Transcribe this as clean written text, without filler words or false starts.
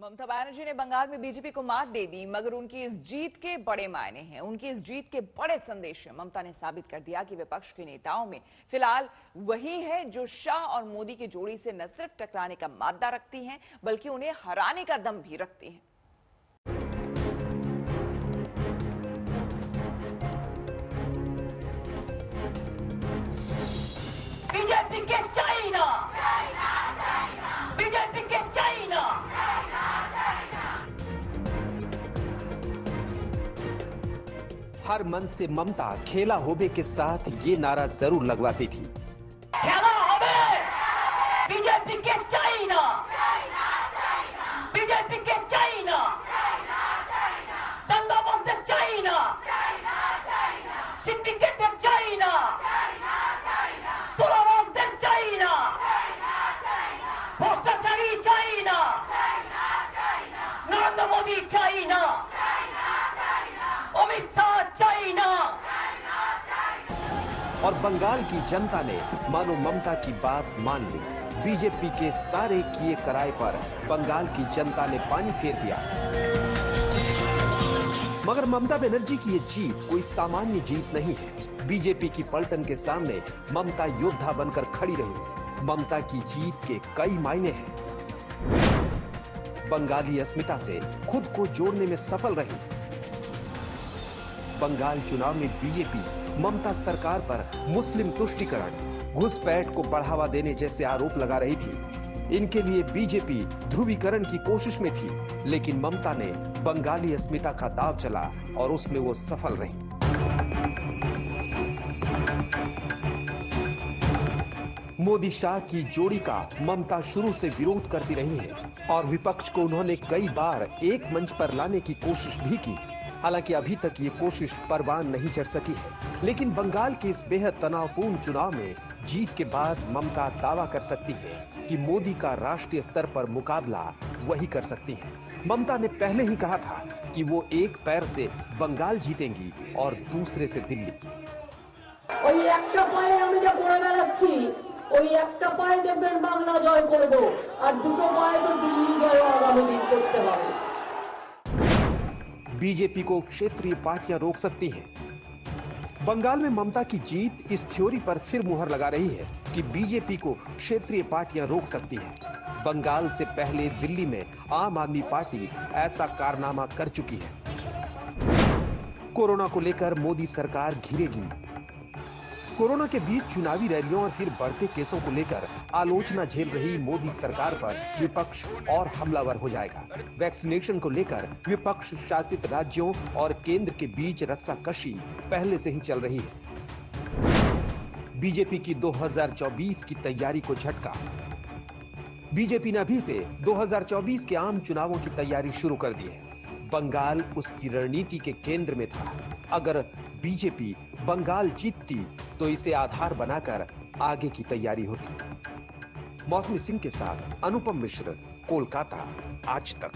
ममता बनर्जी ने बंगाल में बीजेपी को मात दे दी, मगर उनकी इस जीत के बड़े मायने हैं। उनकी इस जीत के बड़े संदेश हैं। ममता ने साबित कर दिया कि विपक्ष के नेताओं में फिलहाल वही है जो शाह और मोदी की जोड़ी से न सिर्फ टकराने का मादा रखती हैं, बल्कि उन्हें हराने का दम भी रखती हैं। बीजेपी के चाइना, बीजेपी के चाइना। हर मंच से ममता खेला होबे के साथ ये नारा जरूर लगवाती थी। खेला होबे, बीजेपी के चाइना, बीजेपी के चाइना, दंगाबाज चाइना, सिंडिकेटेड चाइना, तुलाबाज चाइना, भ्रष्टाचारी चाइना, नरेंद्र मोदी चाइना, अमित शाह चाइना। और बंगाल की जनता ने मानो ममता की बात मान ली। बीजेपी के सारे किए कराए पर बंगाल की जनता ने पानी फेर दिया। मगर ममता बनर्जी की ये जीत कोई सामान्य जीत नहीं है। बीजेपी की पलटन के सामने ममता योद्धा बनकर खड़ी रही। ममता की जीत के कई मायने हैं। बंगाली अस्मिता से खुद को जोड़ने में सफल रही। बंगाल चुनाव में बीजेपी ममता सरकार पर मुस्लिम तुष्टीकरण, घुसपैठ को बढ़ावा देने जैसे आरोप लगा रही थी। इनके लिए बीजेपी ध्रुवीकरण की कोशिश में थी, लेकिन ममता ने बंगाली अस्मिता का दांव चला और उसमें वो सफल रही। मोदी शाह की जोड़ी का ममता शुरू से विरोध करती रही है और विपक्ष को उन्होंने कई बार एक मंच पर लाने की कोशिश भी की। हालांकि अभी तक ये कोशिश परवान नहीं चढ़ सकी है, लेकिन बंगाल के इस बेहद तनावपूर्ण चुनाव में जीत के बाद ममता दावा कर सकती है कि मोदी का राष्ट्रीय स्तर पर मुकाबला वही कर सकती है। ममता ने पहले ही कहा था कि वो एक पैर से बंगाल जीतेंगी और दूसरे से दिल्ली। ওই একটা পায়ে আমি যা করে বেড়াচ্ছি, ওই একটা পায়ে দেখবেন বাংলা জয় করব, আর দুটো পায়ে তো দিল্লি জয় আগামী দিন করতে হবে। बीजेपी को क्षेत्रीय पार्टियां रोक सकती हैं। बंगाल में ममता की जीत इस थ्योरी पर फिर मुहर लगा रही है कि बीजेपी को क्षेत्रीय पार्टियां रोक सकती हैं। बंगाल से पहले दिल्ली में आम आदमी पार्टी ऐसा कारनामा कर चुकी है। कोरोना को लेकर मोदी सरकार घिरेगी। कोरोना के बीच चुनावी रैलियों और फिर बढ़ते केसों को लेकर आलोचना झेल रही मोदी सरकार पर विपक्ष और हमलावर हो जाएगा। वैक्सीनेशन को लेकर विपक्ष शासित राज्यों और केंद्र के बीच रस्साकशी पहले से ही चल रही है। बीजेपी की 2024 की तैयारी को झटका। बीजेपी ने अभी से 2024 के आम चुनावों की तैयारी शुरू कर दी है। बंगाल उसकी रणनीति के केंद्र में था। अगर बीजेपी बंगाल जीतती तो इसे आधार बनाकर आगे की तैयारी होती। मौसमी सिंह के साथ अनुपम मिश्र, कोलकाता, आज तक।